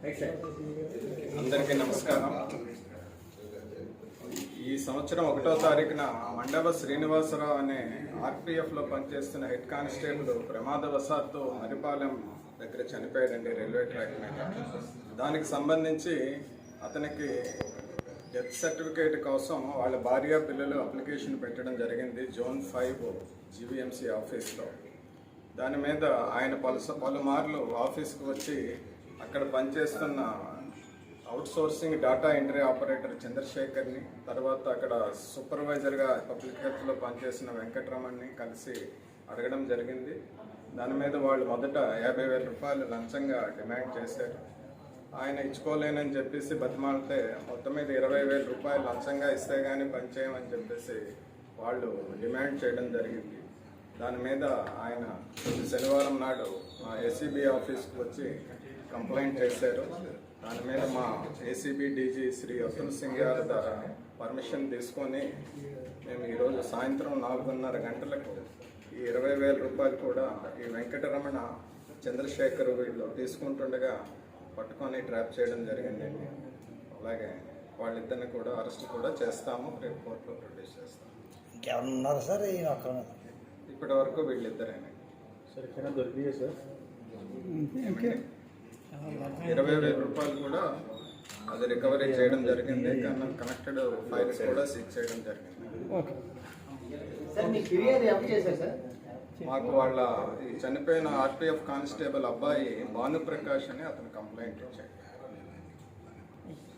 అందరికీ నమస్కారం. ఈ సంవత్సరం 1వ తారీఖున మండవ శ్రీనివాసరావు అనే ఆర్పిఎఫ్లో పనిచేస్తున్న హెడ్ కానిస్టేబుల్ ప్రమాదవశాత్తు మరిపాలెం దగ్గర చనిపోయాడండి, రైల్వే ట్రాక్ మీద. దానికి సంబంధించి అతనికి డెత్ సర్టిఫికేట్ కోసం వాళ్ళ భార్య పిల్లలు అప్లికేషన్ పెట్టడం జరిగింది జోన్ 5 జీవీఎంసీ ఆఫీస్లో. దాని మీద ఆయన పలుమార్లు ఆఫీస్కి వచ్చి అక్కడ పనిచేస్తున్న అవుట్సోర్సింగ్ డేటా ఎంట్రీ ఆపరేటర్ చంద్రశేఖర్ని, తర్వాత అక్కడ సూపర్వైజర్గా పబ్లిక్ హెల్త్లో పనిచేసిన వెంకటరమణ్ని కలిసి అడగడం జరిగింది. దాని మీద వాళ్ళు మొదట 50,000 రూపాయలు లంచంగా డిమాండ్ చేశారు. ఆయన ఇచ్చుకోలేనని చెప్పేసి బతిమాలితే మొత్తం మీద 20,000 రూపాయలు లంచంగా ఇస్తే కానీ పనిచేయమని చెప్పేసి వాళ్ళు డిమాండ్ చేయడం జరిగింది. దాని మీద ఆయన శనివారం నాడు మా ఏసీబీ ఆఫీస్కి వచ్చి కంప్లైంట్ చేశారు. దాని మీద మా ఏసీబీ డీజీ శ్రీ అతుల్ సింగ్ గారి ద్వారా పర్మిషన్ తీసుకొని మేము ఈరోజు సాయంత్రం 4:30 గంటలకు ఈ 20,000 రూపాయలు కూడా ఈ వెంకటరమణ చంద్రశేఖర్ వీళ్ళు తీసుకుంటుండగా పట్టుకొని ట్రాప్ చేయడం జరిగిందండి. అలాగే వాళ్ళిద్దరిని కూడా అరెస్ట్ కూడా చేస్తాము, రేపు కోర్టులో ప్రొడ్యూస్ చేస్తాము. ఇంకేమన్నారు సార్? ఇప్పటి వరకు వీళ్ళిద్దరేనే. సార్ ఎక్కడ దొరికియే సార్ 20,000 రూపాయలు కూడా అది రికవరీ చేయడం జరిగింది. కనెక్టెడ్ ఫైల్స్ కూడా సీజ్ చేయడం జరిగింది. మాకు వాళ్ళ ఈ చనిపోయిన ఆర్పిఎఫ్ కానిస్టేబుల్ అబ్బాయి భానుప్రకాష్ అని అతను కంప్లైంట్ ఇచ్చాడు.